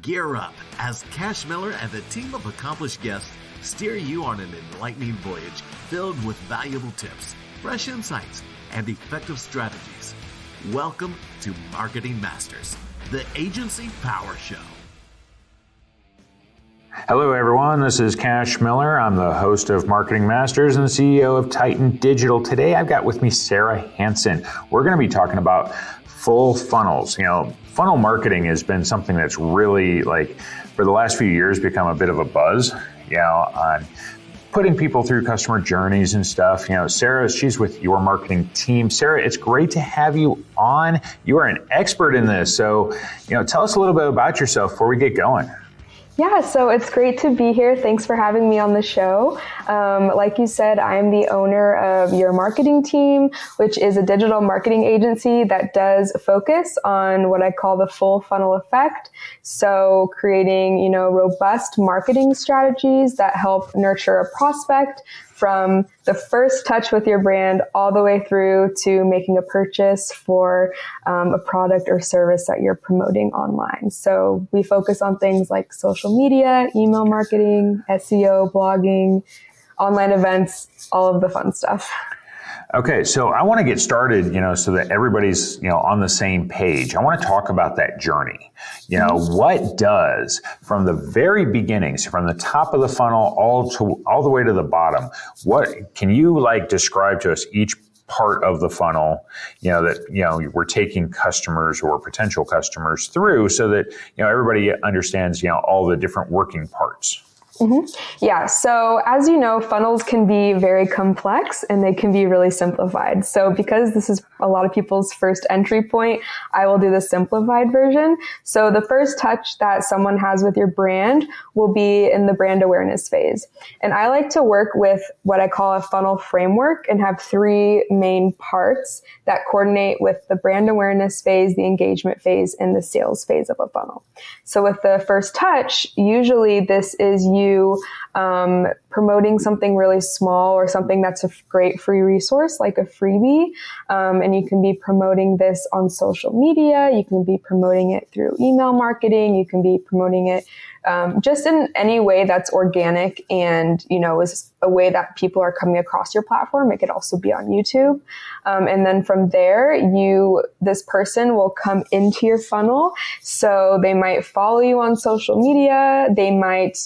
Gear up as Cash Miller and the team of accomplished guests steer you on an enlightening voyage filled with valuable tips, fresh insights, and effective strategies. Welcome to Marketing Masters, the Agency Power Show. Hello, everyone. This is Cash Miller. I'm the host of Marketing Masters and the CEO of Titan Digital. Today, I've got with me Sarah Hansen. We're going to be talking about full funnels. Funnel marketing has been something that's really, for the last few years, become a bit of a buzz, on putting people through customer journeys and stuff. Sarah, she's with your marketing team. Sarah, it's great to have you on. You are an expert in this. So, tell us a little bit about yourself before we get going. Yeah, so it's great to be here. Thanks for having me on the show. Like you said, I'm the owner of Your Marketing Team, which is a digital marketing agency that does focus on what I call the full funnel effect. So creating, robust marketing strategies that help nurture a prospect from the first touch with your brand all the way through to making a purchase for a product or service that you're promoting online. So we focus on things like social media, email marketing, SEO, blogging, online events, all of the fun stuff. Okay, so I want to get started, so that everybody's, on the same page. I want to talk about that journey. What does, from the very beginnings, from the top of the funnel all the way to the bottom, what can you describe to us each part of the funnel, that, we're taking customers or potential customers through so that, everybody understands, all the different working parts? Mm-hmm. Yeah. So as you know, funnels can be very complex and they can be really simplified. So because this is a lot of people's first entry point, I will do the simplified version. So the first touch that someone has with your brand will be in the brand awareness phase. And I like to work with what I call a funnel framework and have three main parts that coordinate with the brand awareness phase, the engagement phase, and the sales phase of a funnel. So with the first touch, usually this is you promoting something really small or something that's a great free resource like a freebie. And you can be promoting this on social media. You can be promoting it through email marketing. You can be promoting it just in any way that's organic and, is a way that people are coming across your platform. It could also be on YouTube. And then from there, this person will come into your funnel. So they might follow you on social media. They might,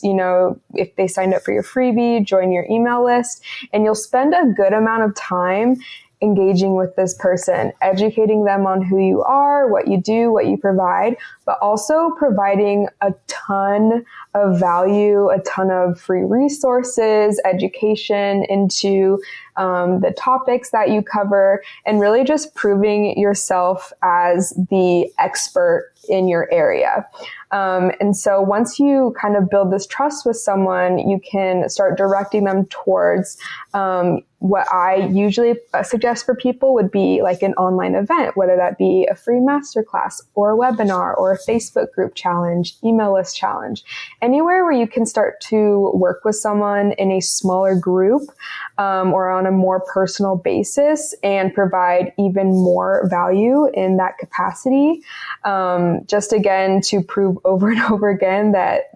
if they signed up for your freebie, join your email list, and you'll spend a good amount of time engaging with this person, educating them on who you are, what you do, what you provide, but also providing a ton of value, a ton of free resources, education into the topics that you cover, and really just proving yourself as the expert in your area. And so once you kind of build this trust with someone, you can start directing them towards what I usually suggest for people would be like an online event, whether that be a free masterclass or a webinar or a Facebook group challenge, email list challenge, anywhere where you can start to work with someone in a smaller group or on a more personal basis and provide even more value in that capacity. Just again, to prove over and over again that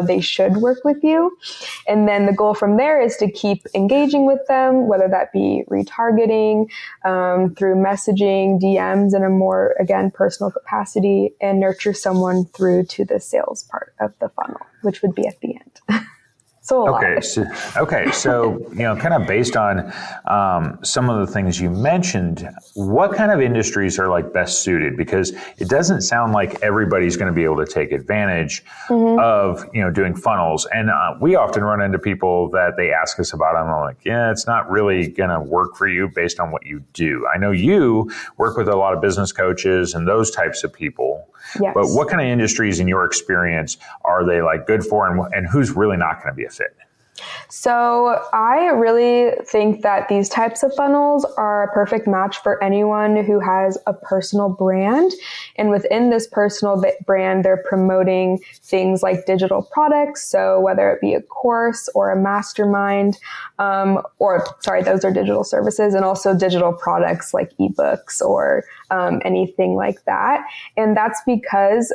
they should work with you. And then the goal from there is to keep engaging with them, whether that be retargeting, through messaging, DMs in a more, again, personal capacity, and nurture someone through to the sales part of the funnel, which would be at the end. Okay. So, kind of based on some of the things you mentioned, what kind of industries are best suited? Because it doesn't sound like everybody's going to be able to take advantage of, doing funnels. And we often run into people that they ask us about, and I'm like, yeah, it's not really going to work for you based on what you do. I know you work with a lot of business coaches and those types of people. Yes. But what kind of industries in your experience are they good for, and who's really not going to be a fit? So I really think that these types of funnels are a perfect match for anyone who has a personal brand. And within this personal brand, they're promoting things like digital products. So whether it be a course or a mastermind, those are digital services, and also digital products like ebooks or anything like that. And that's because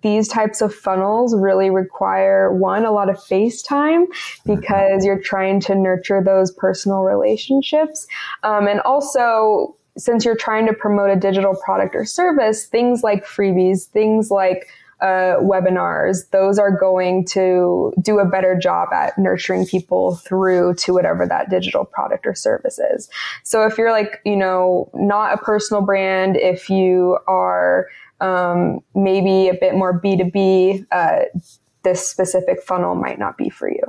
these types of funnels really require, one, a lot of face time because you're trying to nurture those personal relationships. And also, since you're trying to promote a digital product or service, things like freebies, things like webinars, those are going to do a better job at nurturing people through to whatever that digital product or service is. So if you're like, not a personal brand, if you are maybe a bit more B2B, this specific funnel might not be for you.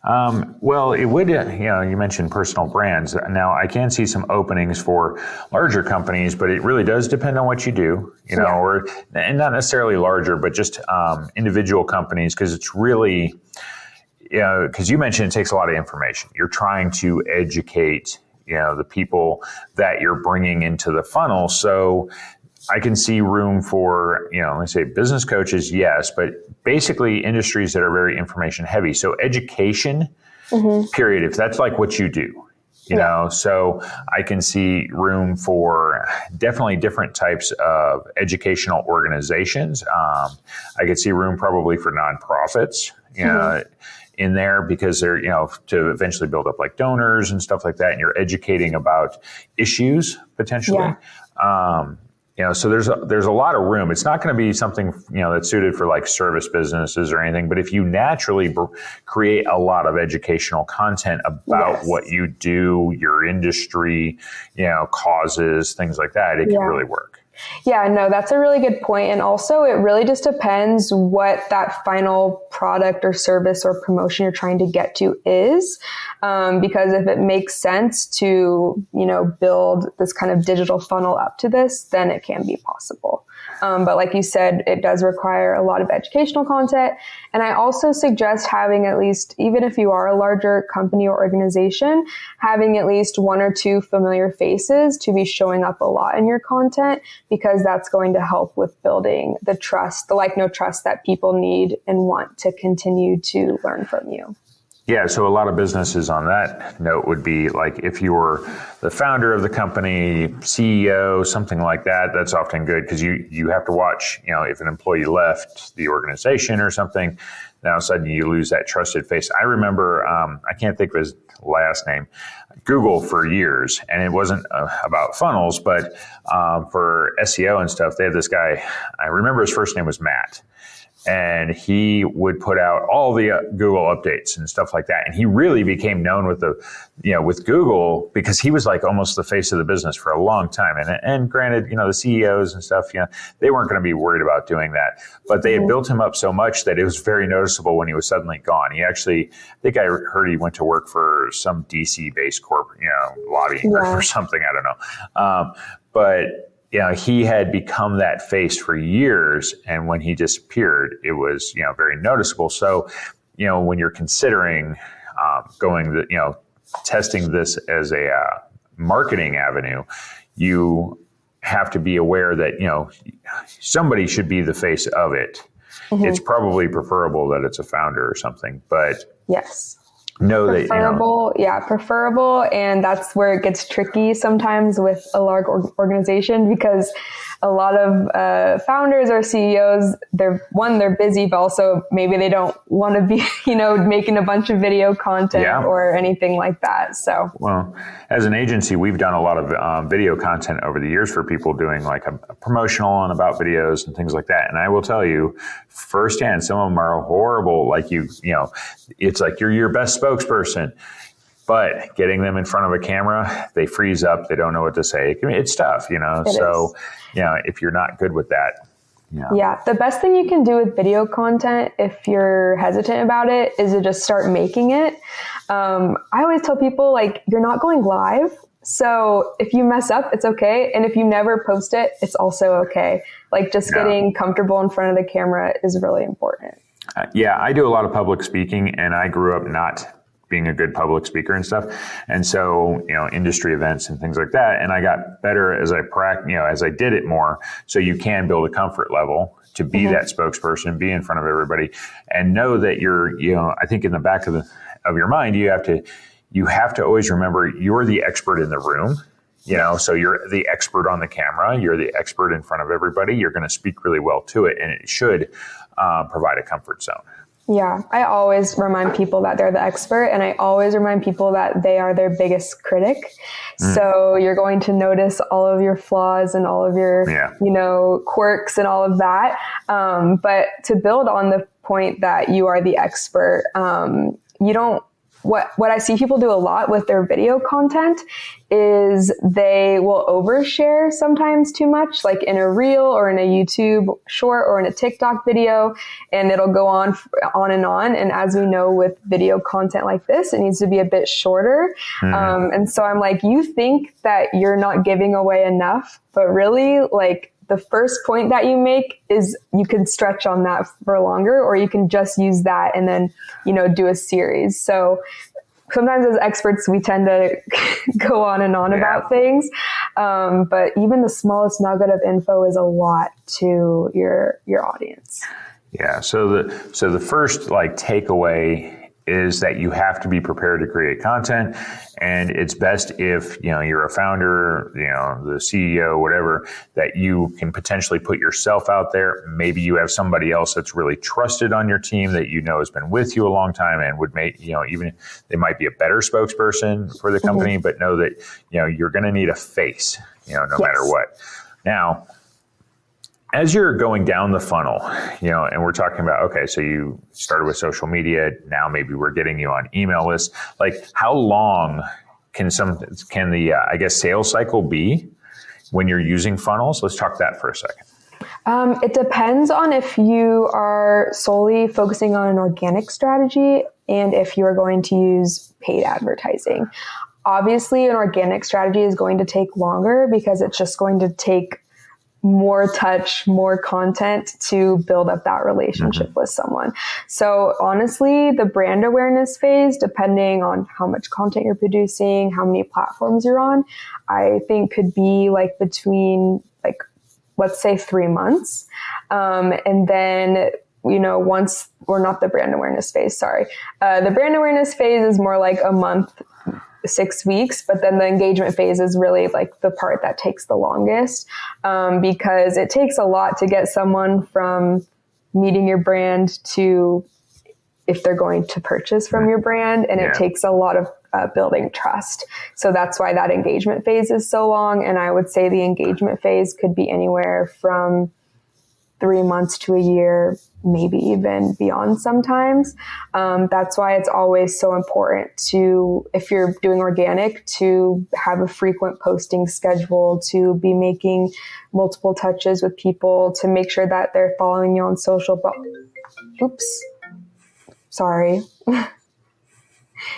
Well, it would, you mentioned personal brands. Now, I can see some openings for larger companies, but it really does depend on what you do, and not necessarily larger, but just individual companies, because it's really, because you mentioned it takes a lot of information. You're trying to educate, the people that you're bringing into the funnel. So I can see room for, let's say business coaches, yes, but basically industries that are very information heavy. So education, period, if that's like what you do, so I can see room for definitely different types of educational organizations. I could see room probably for nonprofits, in there, because they're, to eventually build up like donors and stuff like that. And you're educating about issues potentially. So there's a lot of room. It's not going to be something, that's suited for like service businesses or anything. But if you naturally create a lot of educational content about what you do, your industry, causes, things like that, it can really work. Yeah, no, that's a really good point. And also it really just depends what that final product or service or promotion you're trying to get to is. Because if it makes sense to, build this kind of digital funnel up to this, then it can be possible. But like you said, it does require a lot of educational content. And I also suggest having at least, even if you are a larger company or organization, having at least one or two familiar faces to be showing up a lot in your content, because that's going to help with building the trust, the like no trust that people need and want to continue to learn from you. Yeah, so a lot of businesses on that note would be like if you were the founder of the company, CEO, something like that, that's often good because you have to watch, if an employee left the organization or something, now all of a sudden you lose that trusted face. I remember, I can't think of his last name, Google for years, and it wasn't about funnels, but for SEO and stuff, they had this guy, I remember his first name was Matt. And he would put out all the Google updates and stuff like that. And he really became known with with Google because he was like almost the face of the business for a long time. And granted, the CEOs and stuff, they weren't going to be worried about doing that. But they had built him up so much that it was very noticeable when he was suddenly gone. He actually, I think I heard he went to work for some DC-based corporate, lobbying or something. I don't know. But he had become that face for years. And when he disappeared, it was, very noticeable. So, when you're considering testing this as a marketing avenue, you have to be aware that, somebody should be the face of it. It's probably preferable that it's a founder or something, but yes. Preferable. And that's where it gets tricky sometimes with a large organization, because a lot of founders or CEOs, they're busy, but also maybe they don't want to be, making a bunch of video content or anything like that. So, well, as an agency, we've done a lot of video content over the years for people doing like a promotional and about videos and things like that. And I will tell you firsthand, some of them are horrible. Like it's like you're your best spokesperson. But getting them in front of a camera, they freeze up. They don't know what to say. It's tough, So, if you're not good with that. Yeah. The best thing you can do with video content, if you're hesitant about it, is to just start making it. I always tell people, you're not going live. So if you mess up, it's okay. And if you never post it, it's also okay. Getting comfortable in front of the camera is really important. I do a lot of public speaking, and I grew up not being a good public speaker and stuff. And so, industry events and things like that. And I got better as I as I did it more. So you can build a comfort level to be that spokesperson, be in front of everybody, and know that you're, I think in the back of your mind, you have to always remember you're the expert in the room. So you're the expert on the camera, you're the expert in front of everybody, you're going to speak really well to it, and it should provide a comfort zone. Yeah, I always remind people that they're the expert, and I always remind people that they are their biggest critic. So you're going to notice all of your flaws and all of your, quirks and all of that. But to build on the point that you are the expert, what I see people do a lot with their video content is they will overshare sometimes too much, like in a reel or in a YouTube short or in a TikTok video, and it'll go on and on. And as we know with video content like this, it needs to be a bit shorter. And so I'm like, you think that you're not giving away enough, but really like the first point that you make is you can stretch on that for longer, or you can just use that and then, do a series. So sometimes as experts, we tend to go on and on about things. But even the smallest nugget of info is a lot to your audience. Yeah. So the first takeaway is that you have to be prepared to create content, and it's best if you're a founder, the CEO, whatever, that you can potentially put yourself out there. Maybe you have somebody else that's really trusted on your team that has been with you a long time and would make even they might be a better spokesperson for the company, but know that you're going to need a face, no matter what. Now, as you're going down the funnel, and we're talking about, okay, so you started with social media, now maybe we're getting you on email lists. Like, how long can the sales cycle be when you're using funnels? Let's talk that for a second. It depends on if you are solely focusing on an organic strategy and if you are going to use paid advertising. Obviously, an organic strategy is going to take longer because it's just going to take more touch, more content to build up that relationship with someone. So honestly, the brand awareness phase, depending on how much content you're producing, how many platforms you're on, I think could be between let's say 3 months. And then, once we're not the brand awareness phase, the brand awareness phase is more like a month, 6 weeks, but then the engagement phase is really the part that takes the longest, because it takes a lot to get someone from meeting your brand to if they're going to purchase from your brand. And it takes a lot of building trust. So that's why that engagement phase is so long. And I would say the engagement phase could be anywhere from 3 months to a year, maybe even beyond sometimes. That's why it's always so important to, if you're doing organic, to have a frequent posting schedule, to be making multiple touches with people, to make sure that they're following you on social.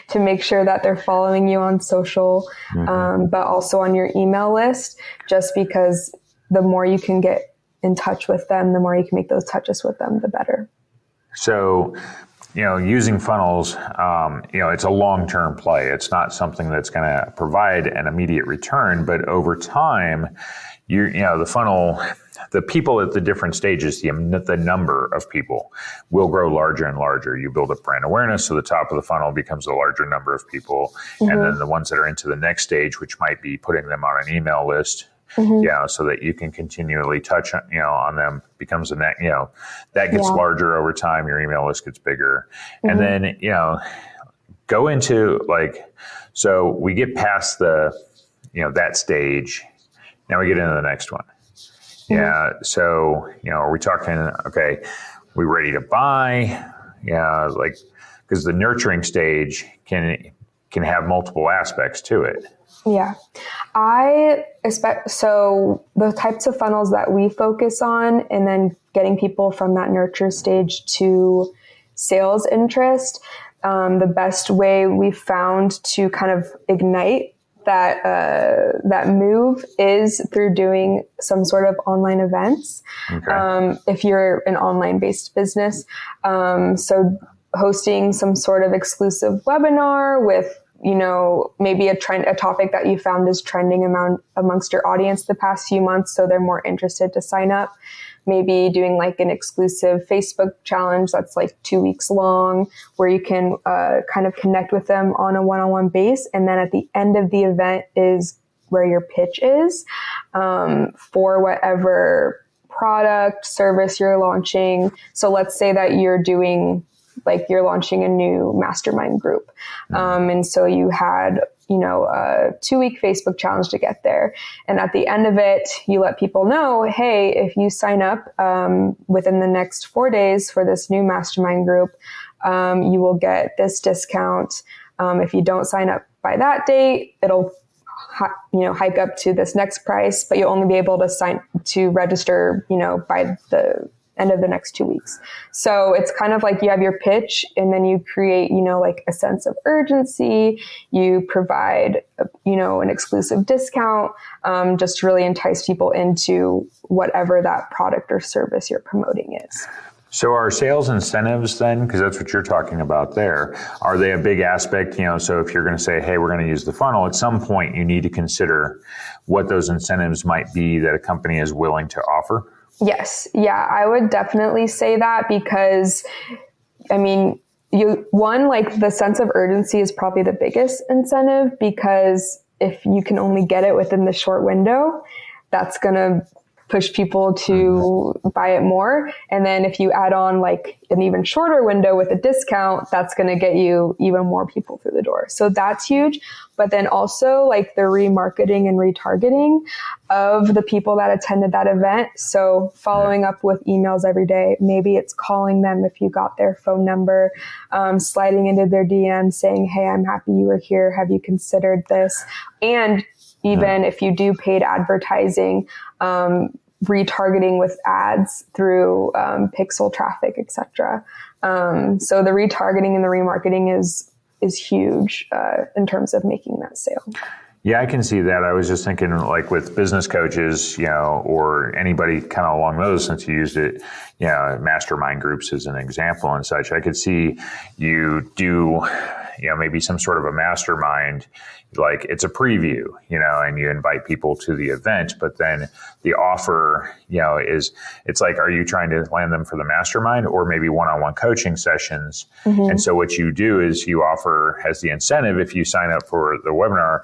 To make sure that they're following you on social, but also on your email list, just because the more you can get in touch with them, the more you can make those touches with them, the better. So, using funnels, it's a long-term play. It's not something that's going to provide an immediate return, but over time, the funnel, the people at the different stages, the number of people will grow larger and larger. You build up brand awareness, so the top of the funnel becomes a larger number of people. And then the ones that are into the next stage, which might be putting them on an email list, so that you can continually touch, on them, becomes that gets larger over time. Your email list gets bigger. And then, go into so we get past that stage. Now we get into the next one. Yeah. So, are we talking, okay, we ready to buy? Yeah. Because the nurturing stage can have multiple aspects to it. Yeah. So the types of funnels that we focus on, and then getting people from that nurture stage to sales interest, the best way we found to kind of ignite that move is through doing some sort of online events. Okay. If you're an online based business, so hosting some sort of exclusive webinar with, maybe a topic that you found is trending amongst your audience the past few months, so they're more interested to sign up. Maybe doing an exclusive Facebook challenge that's 2 weeks long, where you can kind of connect with them on a one-on-one base. And then at the end of the event is where your pitch is for whatever product, service you're launching. So let's say that you're launching a new mastermind group. And so you had, a 2-week Facebook challenge to get there. And at the end of it, you let people know, hey, if you sign up within the next 4 days for this new mastermind group, you will get this discount. If you don't sign up by that date, it'll hike up to this next price, but you'll only be able to register, by the end of the next 2 weeks. So it's kind of like you have your pitch and then you create, like a sense of urgency. You provide, an exclusive discount, just to really entice people into whatever that product or service you're promoting is. So are sales incentives then, because that's what you're talking about there, are they a big aspect? So if you're going to say, hey, we're going to use the funnel, at some point you need to consider what those incentives might be that a company is willing to offer? Yes. Yeah, I would definitely say that because, the sense of urgency is probably the biggest incentive, because if you can only get it within the short window, that's going to push people to buy it more. And then if you add on like an even shorter window with a discount, that's going to get you even more people through the door. So that's huge. But then also like the remarketing and retargeting of the people that attended that event. So following up with emails every day, maybe it's calling them if you got their phone number, sliding into their DM saying, hey, I'm happy you were here. Have you considered this? And even if you do paid advertising, retargeting with ads through pixel traffic, etc. So the retargeting and the remarketing is huge in terms of making that sale. Yeah, I can see that. I was just thinking like with business coaches, or anybody kind of along those, since you used it, mastermind groups as an example and such. I could see you do, maybe some sort of a mastermind, like it's a preview, and you invite people to the event, but then the offer, it's like, are you trying to land them for the mastermind or maybe one-on-one coaching sessions? Mm-hmm. And so what you do is you offer as the incentive, if you sign up for the webinar,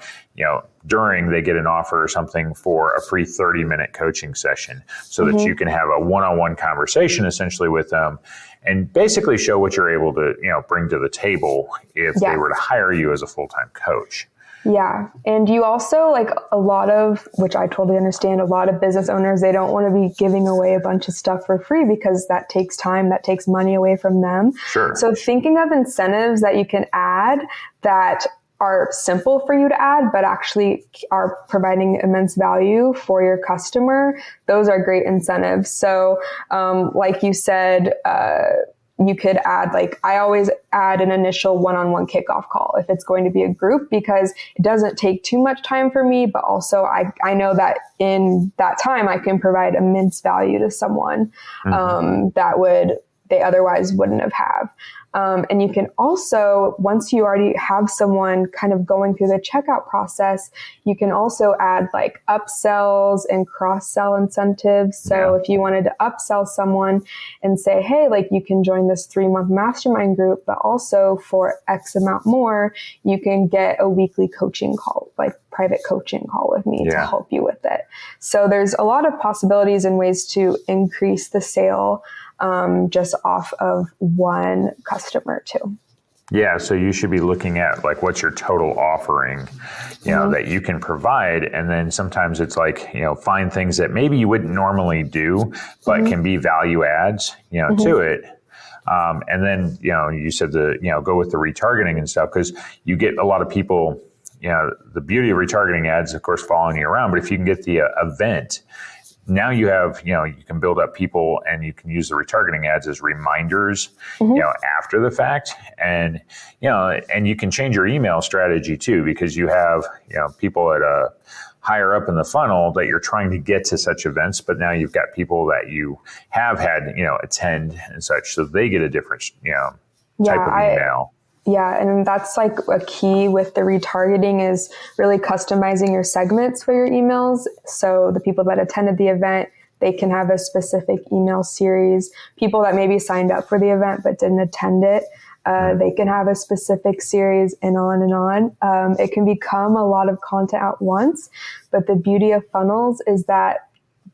during they get an offer or something for a free 30-minute coaching session so that you can have a one-on-one conversation essentially with them and basically show what you're able to, bring to the table if they were to hire you as a full-time coach. Yeah. And you also which I totally understand, a lot of business owners, they don't want to be giving away a bunch of stuff for free because that takes time, that takes money away from them. Sure. So thinking of incentives that you can add that are simple for you to add, but actually are providing immense value for your customer, those are great incentives. So, like you said, you could add, I always add an initial one-on-one kickoff call if it's going to be a group, because it doesn't take too much time for me, but also I know that in that time I can provide immense value to someone that they otherwise wouldn't have. And you can also, once you already have someone kind of going through the checkout process, you can also add upsells and cross-sell incentives. So if you wanted to upsell someone and say, hey, you can join this 3-month mastermind group, but also for X amount more, you can get a weekly coaching call, private coaching call with me to help you with it. So there's a lot of possibilities and ways to increase the sale just off of one customer too. Yeah, so you should be looking at what's your total offering, that you can provide. And then sometimes it's find things that maybe you wouldn't normally do, but can be value adds, to it. And then, you said go with the retargeting and stuff, because you get a lot of people, the beauty of retargeting ads, of course, following you around, but if you can get the event, now you have, you can build up people and you can use the retargeting ads as reminders, after the fact. And, and you can change your email strategy too, because you have, people at a higher up in the funnel that you're trying to get to such events, but now you've got people that you have had, attend and such. So they get a different, type of email. Yeah, and that's a key with the retargeting is really customizing your segments for your emails. So the people that attended the event, they can have a specific email series. People that maybe signed up for the event but didn't attend it, They can have a specific series and on and on. It can become a lot of content at once, but the beauty of funnels is that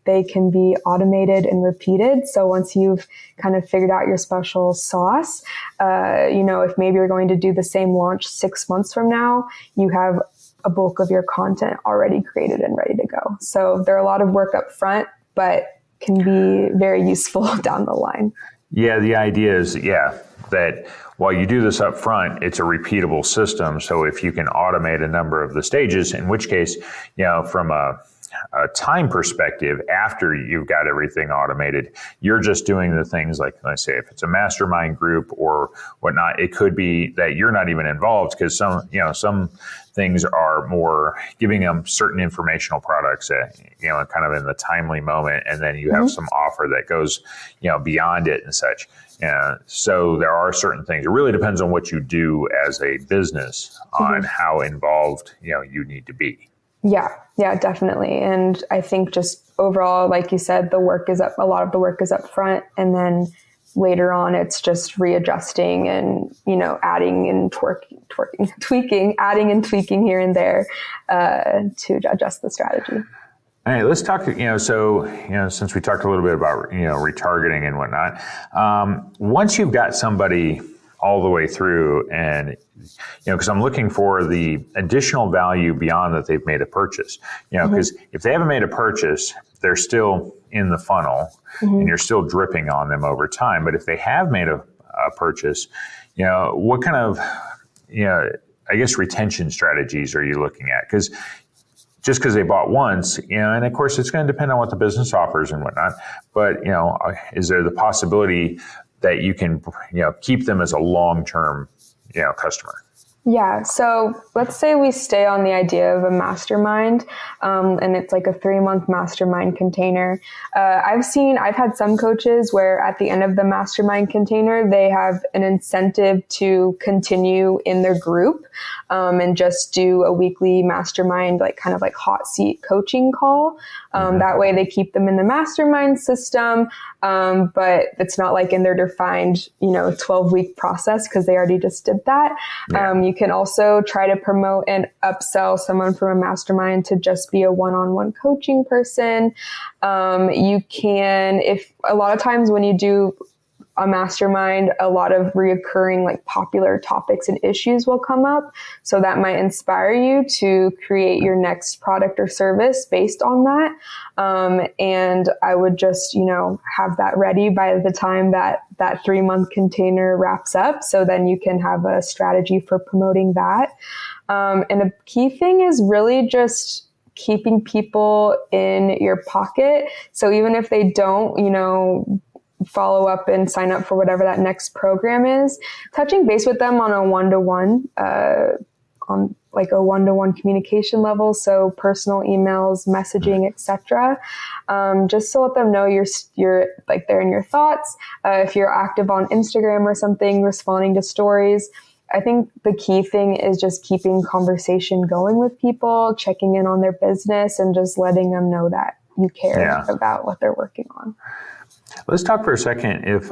they can be automated and repeated. So once you've kind of figured out your special sauce, if maybe you're going to do the same launch 6 months from now, you have a bulk of your content already created and ready to go. So there are a lot of work up front, but can be very useful down the line. Yeah, the idea is, that while you do this up front, it's a repeatable system. So if you can automate a number of the stages, in which case, from a time perspective, after you've got everything automated, you're just doing the things like, let's say, if it's a mastermind group or whatnot, it could be that you're not even involved because some things are more giving them certain informational products, kind of in the timely moment, and then you have some offer that goes, beyond it and such. So there are certain things. It really depends on what you do as a business on how involved you need to be. Yeah, definitely. And I think just overall, like you said, a lot of the work is up front, and then later on it's just readjusting and, adding and tweaking, adding and tweaking here and there to adjust the strategy. All right, let's talk, since we talked a little bit about, retargeting and whatnot, once you've got somebody all the way through and, because I'm looking for the additional value beyond that they've made a purchase, because if they haven't made a purchase, they're still in the funnel and you're still dripping on them over time. But if they have made a purchase, what kind of, retention strategies are you looking at? Because just because they bought once, and of course it's going to depend on what the business offers and whatnot, but, is there the possibility that you can, keep them as a long-term, customer? Yeah. So let's say we stay on the idea of a mastermind, and it's like a 3-month mastermind container. I've had some coaches where at the end of the mastermind container, they have an incentive to continue in their group, and just do a weekly mastermind, kind of like hot seat coaching call. That way they keep them in the mastermind system. But it's not like in their defined, 12-week process because they already just did that. Yeah. You can also try to promote and upsell someone from a mastermind to just be a one-on-one coaching person. You can, if a lot of times when you do a mastermind, a lot of reoccurring popular topics and issues will come up. So that might inspire you to create your next product or service based on that. And I would just, have that ready by the time that 3-month container wraps up. So then you can have a strategy for promoting that. And a key thing is really just keeping people in your pocket. So even if they don't, follow up and sign up for whatever that next program is, touching base with them on a one-to-one, on a one-to-one communication level. So personal emails, messaging, etc. Just to let them know you're they're in your thoughts. If you're active on Instagram or something, responding to stories. I think the key thing is just keeping conversation going with people, checking in on their business, and just letting them know that you care about what they're working on. Let's talk for a second if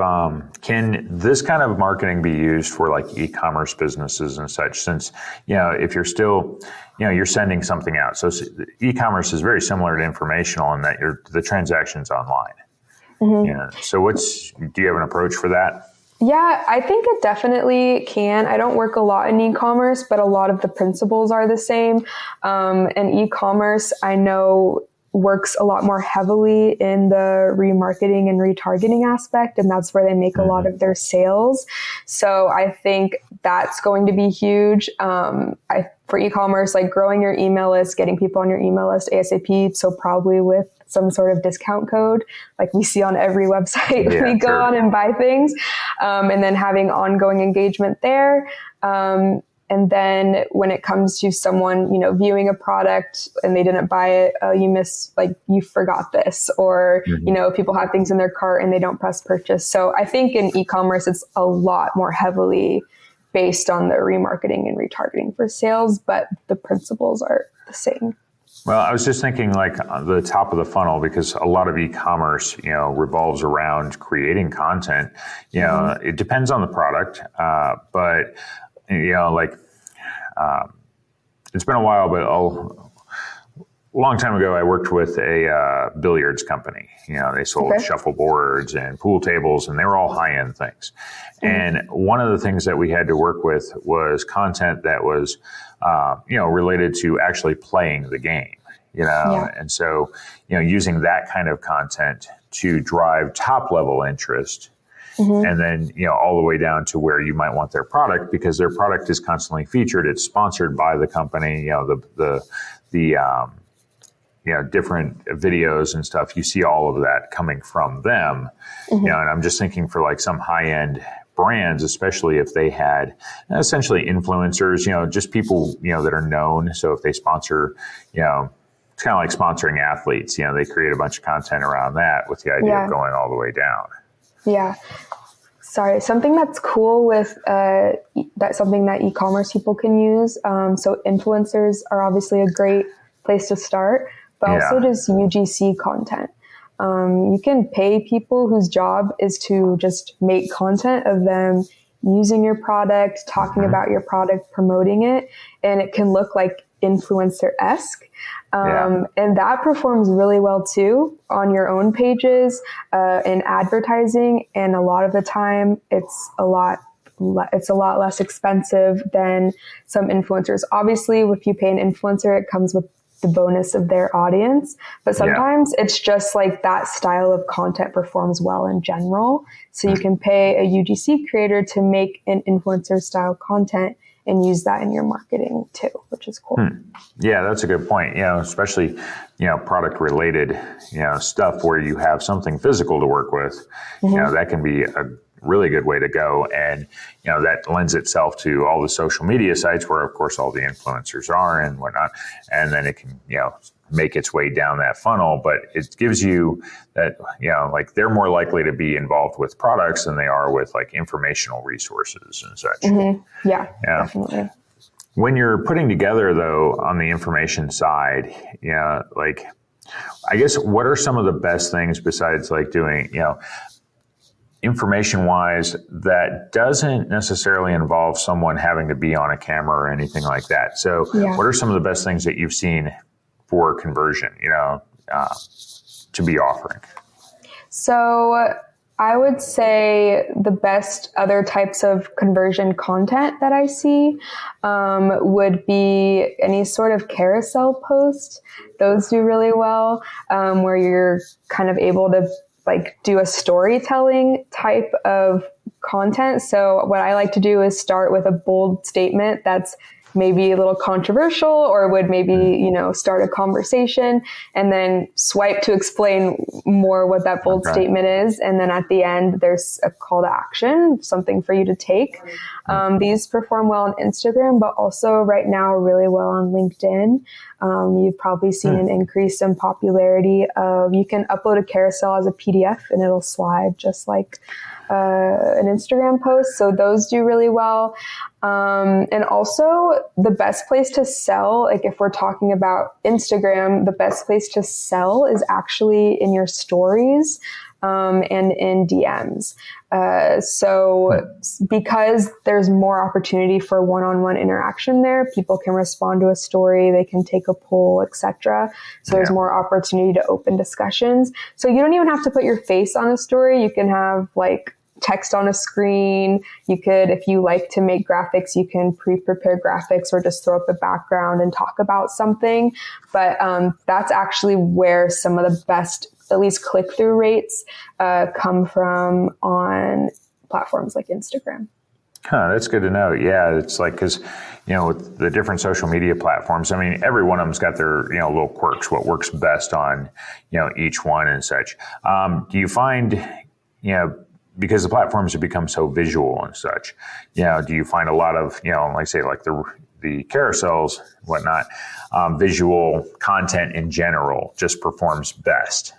can this kind of marketing be used for e-commerce businesses and such, since if you're still you're sending something out. So e-commerce is very similar to informational in that the transaction's online. So do you have an approach for that? Yeah, I think it definitely can. I don't work a lot in e-commerce, but a lot of the principles are the same. And e-commerce, I know, works a lot more heavily in the remarketing and retargeting aspect, and that's where they make a lot of their sales. So I think that's going to be huge. For e-commerce, growing your email list, getting people on your email list ASAP. So probably with some sort of discount code, like we see on every website we go on and buy things, and then having ongoing engagement there. And then when it comes to someone, viewing a product and they didn't buy it, you forgot this, or, people have things in their cart and they don't press purchase. So I think in e-commerce, it's a lot more heavily based on the remarketing and retargeting for sales, but the principles are the same. Well, I was just thinking like the top of the funnel, because a lot of e-commerce, revolves around creating content. It depends on the product, but it's been a while, but a long time ago, I worked with a billiards company. They sold shuffleboards and pool tables, and they were all high-end things. And one of the things that we had to work with was content that was, related to actually playing the game. And so, using that kind of content to drive top-level interest. And then, all the way down to where you might want their product, because their product is constantly featured. It's sponsored by the company. Different videos and stuff. You see all of that coming from them. And I'm just thinking for like some high-end brands, especially if they had essentially influencers, just people, that are known. So if they sponsor, it's kind of like sponsoring athletes. They create a bunch of content around that with the idea of going all the way down. Yeah. Sorry. Something that's cool with that's something that e-commerce people can use. So influencers are obviously a great place to start, but also just UGC content. You can pay people whose job is to just make content of them using your product, talking about your product, promoting it, and it can look like influencer-esque. And that performs really well too on your own pages, in advertising. And a lot of the time it's a lot less expensive than some influencers. Obviously, if you pay an influencer, it comes with the bonus of their audience, but sometimes it's just like that style of content performs well in general. So you can pay a UGC creator to make an influencer style content and use that in your marketing too, which is cool. Yeah, that's a good point. Especially, product related, stuff where you have something physical to work with, that can be a really good way to go. And, that lends itself to all the social media sites where, of course, all the influencers are and whatnot. And then it can, make its way down that funnel, but it gives you that, like they're more likely to be involved with products than they are with like informational resources and such. Yeah, definitely. When you're putting together though, on the information side, like, I guess, what are some of the best things besides like doing, information wise that doesn't necessarily involve someone having to be on a camera or anything like that? So what are some of the best things that you've seen for conversion, to be offering? So I would say the best other types of conversion content that I see would be any sort of carousel post. Those do really well, where you're kind of able to like do a storytelling type of content. So what I like to do is start with a bold statement that's maybe a little controversial or would maybe, start a conversation, and then swipe to explain more what that bold statement is. And then at the end, there's a call to action, something for you to take. These perform well on Instagram, but also right now really well on LinkedIn. You've probably seen an increase in popularity of, you can upload a carousel as a PDF and it'll slide just like an Instagram post. So those do really well. And also the best place to sell, like if we're talking about Instagram, the best place to sell is actually in your stories, and in DMs. So because there's more opportunity for one-on-one interaction there, people can respond to a story, they can take a poll, etc. So there's more opportunity to open discussions. So you don't even have to put your face on a story. You can have like text on a screen. You could, if you like to make graphics, you can pre-prepare graphics or just throw up a background and talk about something. But that's actually where some of the best, at least click-through rates, come from on platforms like Instagram. That's good to know. Yeah, it's like, because, with the different social media platforms, I mean, every one of them's got their, little quirks, what works best on, each one and such. Do you find, because the platforms have become so visual and such, do you find a lot of, like say, like the carousels, whatnot, visual content in general just performs best?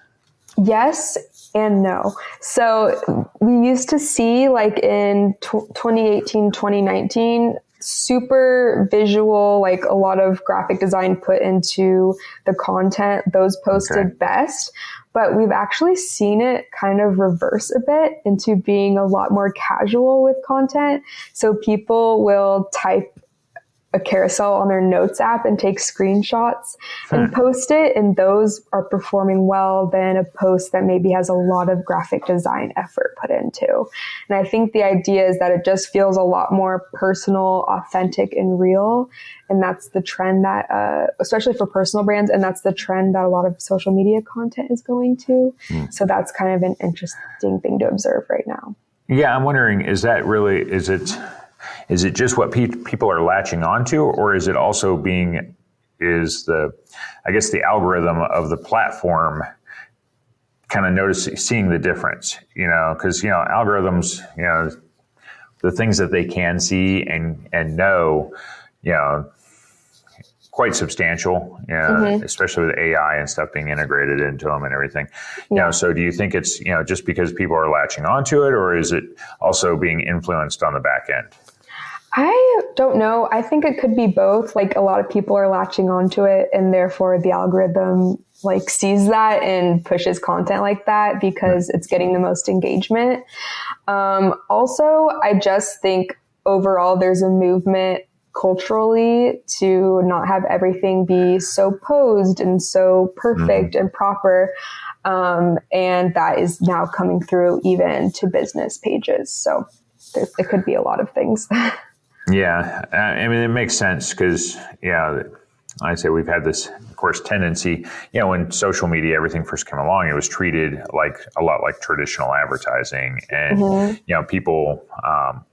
Yes and no. So we used to see like in 2018, 2019, super visual, like a lot of graphic design put into the content, those posted best. But we've actually seen it kind of reverse a bit into being a lot more casual with content. So people will type a carousel on their notes app and take screenshots and post it. And those are performing well than a post that maybe has a lot of graphic design effort put into. And I think the idea is that it just feels a lot more personal, authentic, and real. And that's the trend that, especially for personal brands, and that's the trend that a lot of social media content is going to. So that's kind of an interesting thing to observe right now. Yeah, I'm wondering, is it just what people are latching onto, or is it also the algorithm of the platform kind of seeing the difference, because, algorithms, the things that they can see and know, quite substantial, especially with AI and stuff being integrated into them and everything. So do you think it's, just because people are latching onto it, or is it also being influenced on the back end? I don't know. I think it could be both. Like, a lot of people are latching onto it, and therefore the algorithm like sees that and pushes content like that because it's getting the most engagement. Also, I just think overall there's a movement culturally to not have everything be so posed and so perfect and proper. And that is now coming through even to business pages. So it could be a lot of things. Yeah, I mean, it makes sense because, I say we've had this, of course, tendency, when social media, everything first came along, it was treated like a lot like traditional advertising. And, people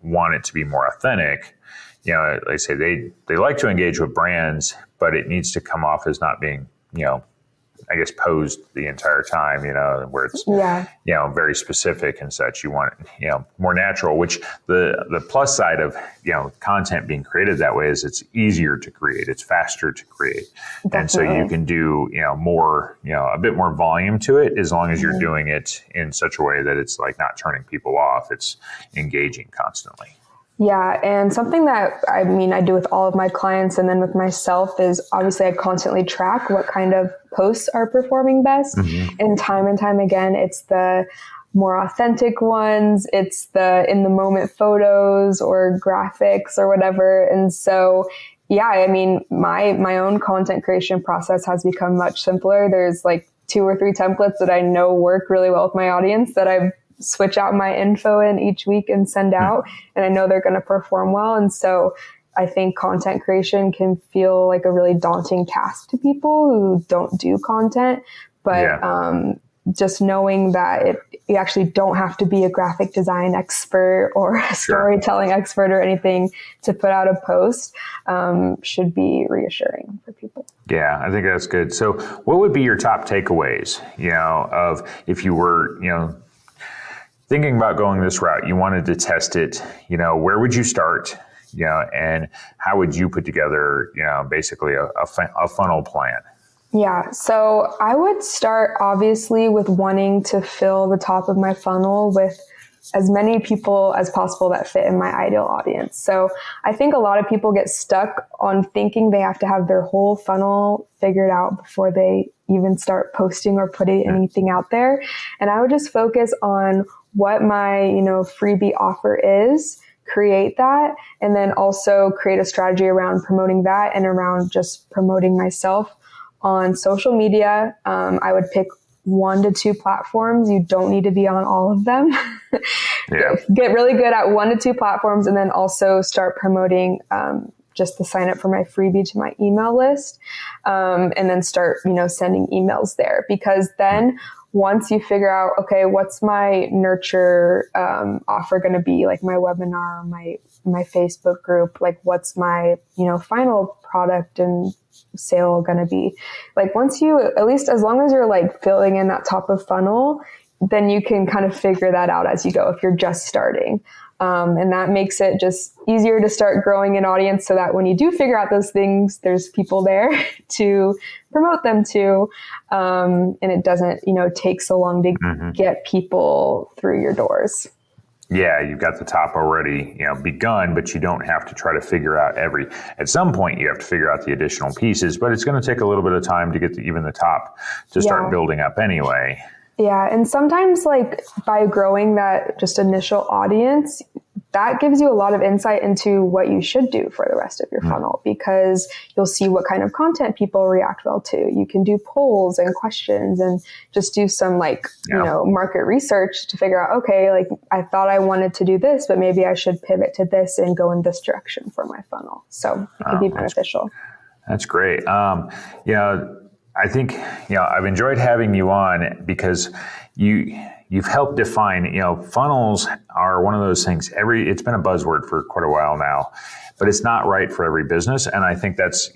want it to be more authentic. They say they like to engage with brands, but it needs to come off as not being, I guess, posed the entire time, where it's, very specific and such. You want it, more natural, which the plus side of, content being created that way is it's easier to create. It's faster to create. Definitely. And so you can do, more, a bit more volume to it, as long as you're doing it in such a way that it's like not turning people off. It's engaging constantly. Yeah. And something that I do with all of my clients and then with myself is obviously I constantly track what kind of posts are performing best. And time again, it's the more authentic ones. It's the in the moment photos or graphics or whatever. And so, my own content creation process has become much simpler. There's like 2 or 3 templates that I know work really well with my audience that I've switch out my info in each week and send out, and I know they're going to perform well. And so I think content creation can feel like a really daunting task to people who don't do content, but just knowing that you actually don't have to be a graphic design expert or a storytelling expert or anything to put out a post should be reassuring for people. Yeah, I think that's good. So what would be your top takeaways, of if you were, thinking about going this route, you wanted to test it, where would you start, and how would you put together, basically a funnel plan? Yeah. So I would start obviously with wanting to fill the top of my funnel with as many people as possible that fit in my ideal audience. So I think a lot of people get stuck on thinking they have to have their whole funnel figured out before they even start posting or putting anything out there. And I would just focus on what my, freebie offer is, create that, and then also create a strategy around promoting that and around just promoting myself on social media. I would pick 1 to 2 platforms. You don't need to be on all of them. Get really good at 1 to 2 platforms, and then also start promoting just the sign up for my freebie to my email list, and then start, sending emails there. Because then once you figure out, okay, what's my nurture offer going to be, like my webinar, my Facebook group, like what's my, final product and sale going to be, like once you, at least as long as you're like filling in that top of funnel, then you can kind of figure that out as you go if you're just starting. And that makes it just easier to start growing an audience so that when you do figure out those things, there's people there to promote them to. And it doesn't, take so long to get people through your doors. Yeah, you've got the top already, begun, but you don't have to try to figure out at some point you have to figure out the additional pieces, but it's going to take a little bit of time to get to even the top to start building up anyway. Yeah. And sometimes like by growing that just initial audience, that gives you a lot of insight into what you should do for the rest of your funnel, because you'll see what kind of content people react well to. You can do polls and questions and just do some market research to figure out, okay, like I thought I wanted to do this, but maybe I should pivot to this and go in this direction for my funnel. So it could be beneficial. That's great. I think, I've enjoyed having you on because you've helped define, funnels are one of those things. It's been a buzzword for quite a while now, but it's not right for every business. And I think that's,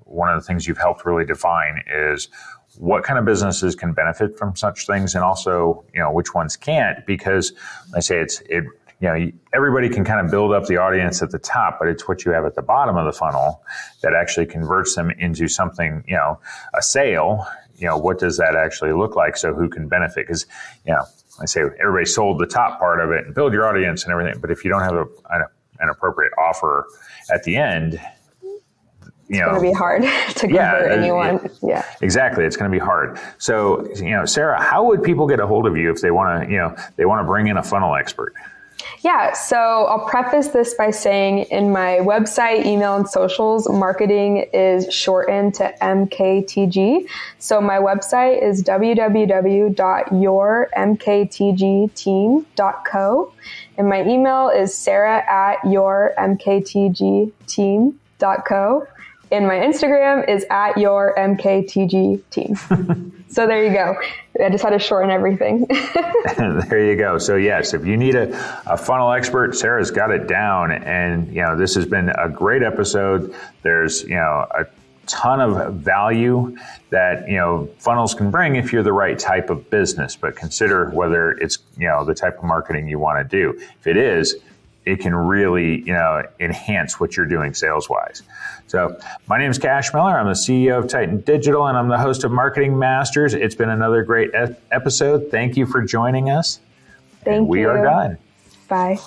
one of the things you've helped really define is what kind of businesses can benefit from such things, and also, which ones can't, because I say everybody can kind of build up the audience at the top, but it's what you have at the bottom of the funnel that actually converts them into something, a sale. What does that actually look like? So who can benefit? Because, I say everybody sold the top part of it and build your audience and everything. But if you don't have an appropriate offer at the end, it's going to be hard to convert anyone. Yeah, exactly. It's going to be hard. So, Sarah, how would people get a hold of you if they want to bring in a funnel expert? Yeah, so I'll preface this by saying in my website, email, and socials, marketing is shortened to MKTG. So my website is www.yourmktgteam.co. And my email is sarah@yourmktgteam.co. And my Instagram is @yourmktgteam. So there you go. I just had to shorten everything. There you go. So yes, if you need a funnel expert, Sarah's got it down. And, this has been a great episode. There's, a ton of value that, funnels can bring if you're the right type of business, but consider whether it's, the type of marketing you want to do. If it is, it can really, enhance what you're doing sales-wise. So my name is Cash Miller. I'm the CEO of Titan Digital, and I'm the host of Marketing Masters. It's been another great episode. Thank you for joining us. Thank you. We are done. Bye.